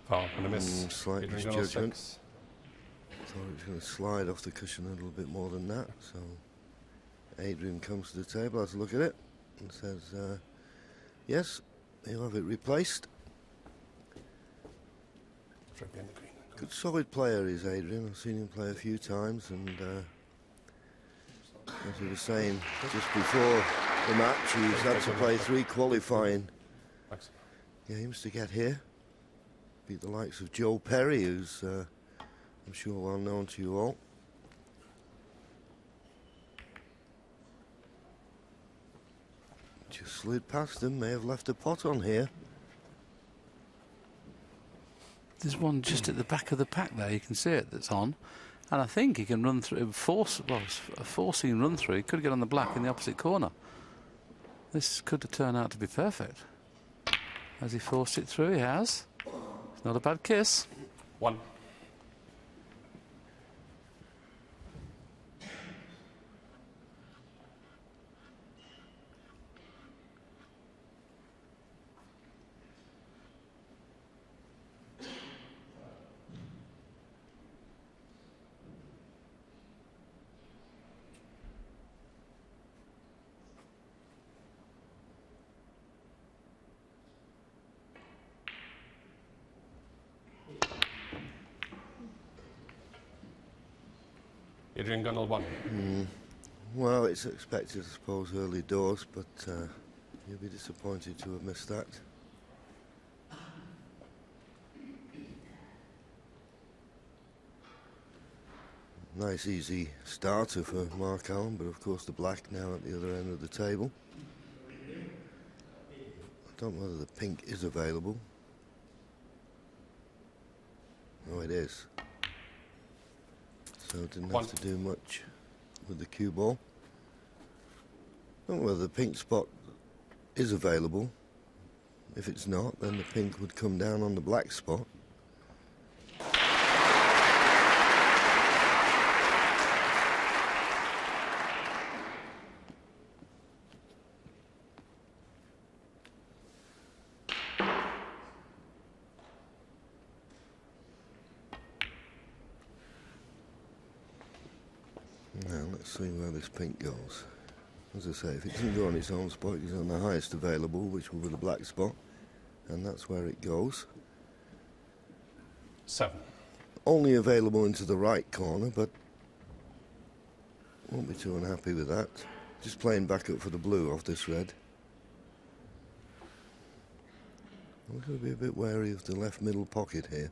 Foul and a miss. Slight Adrian Gunnel, misjudgment. 6. Thought it was going to slide off the cushion a little bit more than that. So Adrian comes to the table, has a look at it, and says, yes, he'll have it replaced. Good solid player is Adrian. I've seen him play a few times, and as he was saying just before the match, he's had to play 3 qualifying games to get here. Beat the likes of Joe Perry, who's I'm sure well known to you all. Just slid past him, may have left a pot on here. There's one just at the back of the pack there, you can see it, that's on. And I think he can run through, a forcing run through. He could get on the black in the opposite corner. This could have turned out to be perfect. Has he forced it through? He has. It's not a bad kiss. 1. Adrian Gunnel, 1. Well, it's expected, I suppose, early doors, but you'll be disappointed to have missed that. Nice easy starter for Mark Allen, but of course the black now at the other end of the table. I don't know whether the pink is available. Oh, it is. So didn't have to do much with the cue ball. I don't know whether the pink spot is available. If it's not, then the pink would come down on the black spot. Now let's see where this pink goes. As I say, if it doesn't go on its own spot, it's on the highest available, which will be the black spot, and that's where it goes. 7. Only available into the right corner, but won't be too unhappy with that. Just playing back up for the blue off this red. We're going to be a bit wary of the left middle pocket here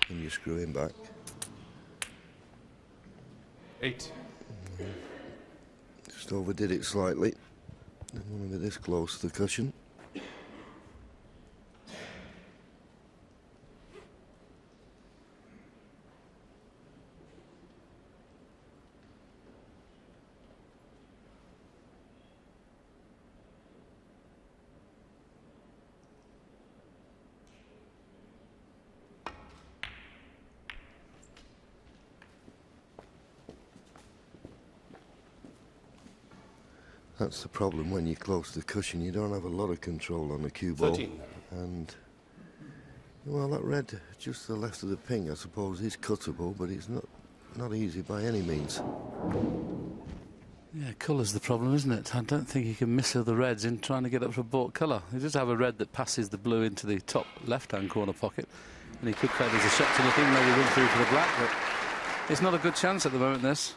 when you're screwing back. 8. Just overdid it slightly. Didn't want to be this close to the cushion. That's the problem when you're close to the cushion. You don't have a lot of control on the cue ball. 13. And, well, that red just to the left of the pink, I suppose, is cuttable, but it's not easy by any means. Yeah, colour's the problem, isn't it? I don't think you can miss the reds in trying to get up for a bought colour. You just have a red that passes the blue into the top left-hand corner pocket, and he could play there's a shot to nothing, maybe run through for the black, but it's not a good chance at the moment, this.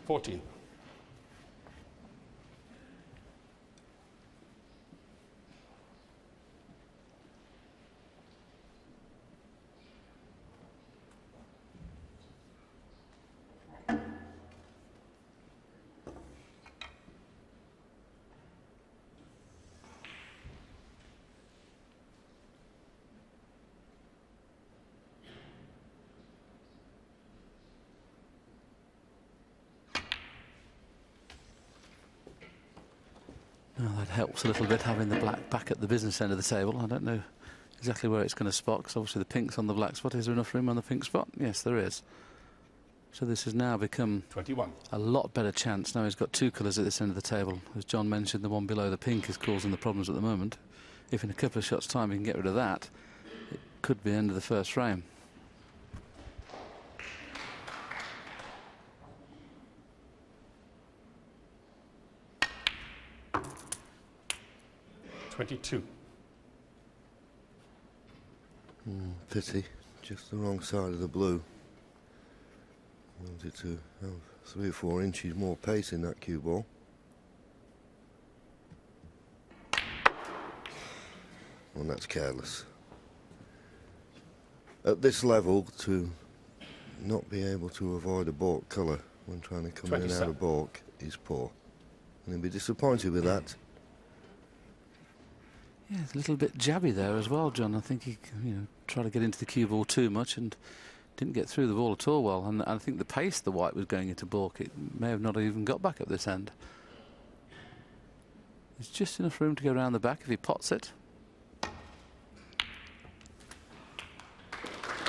Fourteen. That helps a little bit, having the black back at the business end of the table. I don't know exactly where it's going to spot, because obviously the pink's on the black spot. Is there enough room on the pink spot? Yes, there is. So this has now become 21. a lot better chance. Now he's got two colours at this end of the table. As John mentioned, the one below the pink is causing the problems at the moment. If in a couple of shots' time he can get rid of that, it could be the end of the first frame. Pity, just the wrong side of the blue. Wanted to have 3 or 4 inches more pace in that cue ball. And that's careless. At this level, to not be able to avoid a balk colour when trying to come in and out of balk is poor. And he'll be disappointed with that. Yeah, it's a little bit jabby there as well, John. I think he, tried to get into the cue ball too much and didn't get through the ball at all well. And I think the pace the white was going into balk, it may have not even got back up this end. There's just enough room to go around the back if he pots it.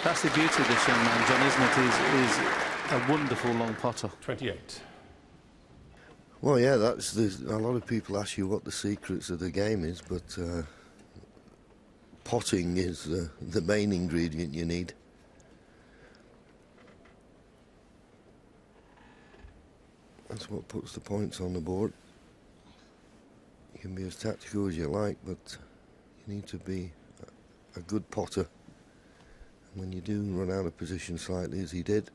That's the beauty of this young man, John, isn't it? He's a wonderful long potter. 28. Well, yeah, that's a lot of people ask you what the secrets of the game is, but potting is the main ingredient you need. That's what puts the points on the board. You can be as tactical as you like, but you need to be a good potter. And when you do run out of position slightly, as he did,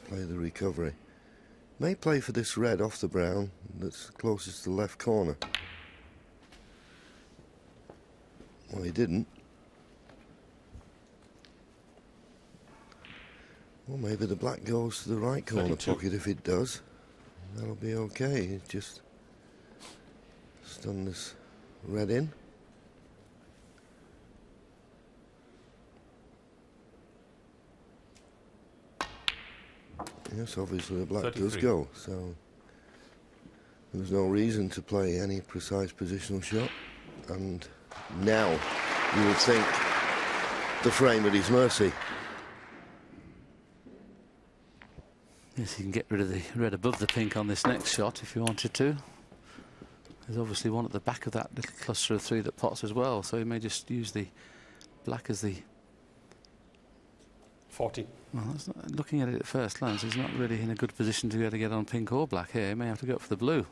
play the recovery. May play for this red off the brown that's closest to the left corner. Well, he didn't. Well, maybe the black goes to the right corner 32. pocket. If it does, that'll be okay. It just stun this red in. Yes, obviously the black 33. does go, so there's no reason to play any precise positional shot. And now you would think the frame at his mercy. Yes, you can get rid of the red above the pink on this next shot if you wanted to. There's obviously one at the back of that little cluster of 3 that pots as well, so he may just use the black as the... 40. Well, that's not, looking at it at first glance, he's not really in a good position to be able to get on pink or black here. He may have to go up for the blue.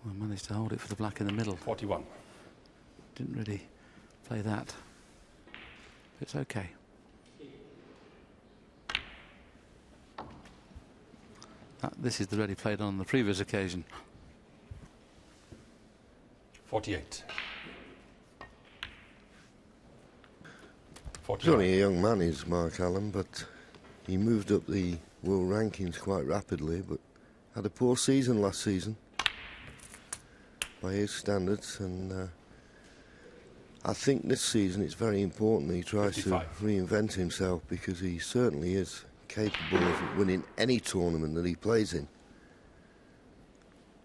Well, managed to hold it for the black in the middle. 41. Didn't really play that. It's okay. This is the red he played on the previous occasion. 48. He's only a young man, is Mark Allen, but he moved up the world rankings quite rapidly, but had a poor season last season by his standards, and I think this season it's very important that he tries 55. to reinvent himself, because he certainly is capable of winning any tournament that he plays in.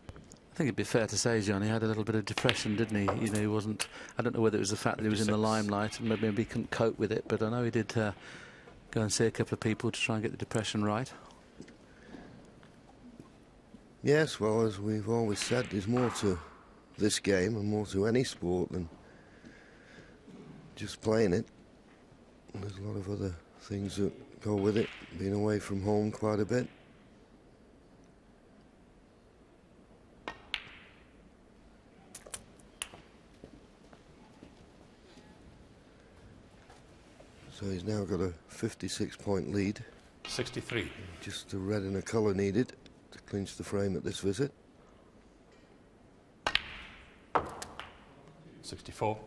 I think it'd be fair to say, John, he had a little bit of depression, didn't he? He wasn't... I don't know whether it was the fact that he was in the 56. limelight and maybe he couldn't cope with it, but I know he did go and see a couple of people to try and get the depression right. Yes, well, as we've always said, there's more to this game and more to any sport than just playing it. There's a lot of other things that go with it, being away from home quite a bit. So he's now got a 56-point lead. 63. Just a red and a colour needed to clinch the frame at this visit. 64.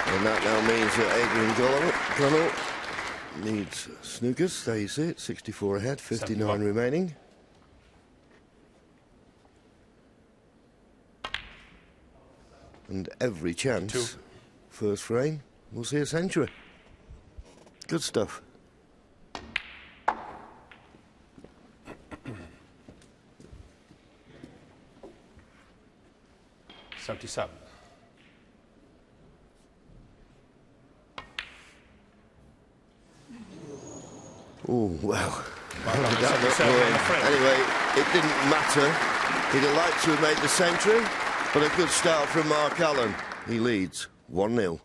And that now means that Adrian Gunnel needs snookers. There you see it, 64 ahead, 59 71. remaining. And every chance, 2. first frame, we'll see a century. Good stuff. $77. Oh, well. Mark Allen, That looked 77 on going. the frame. Anyway, it didn't matter. He'd have liked to have made the century, but a good start from Mark Allen. He leads 1-0.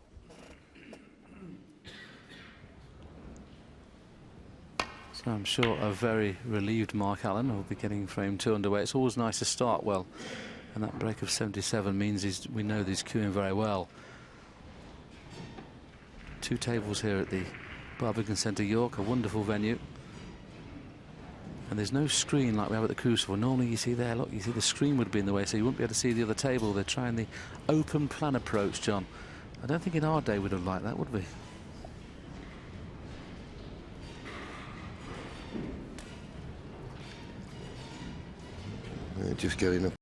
So I'm sure a very relieved Mark Allen will be getting frame 2 underway. It's always nice to start well, and that break of 77 means we know that he's queuing very well. 2 tables here at the Barbican Centre, York, a wonderful venue. And there's no screen like we have at the Crucible. Normally you see there, look, you see the screen would be in the way, so you wouldn't be able to see the other table. They're trying the open plan approach, John. I don't think in our day we'd have liked that, would we? Just getting up.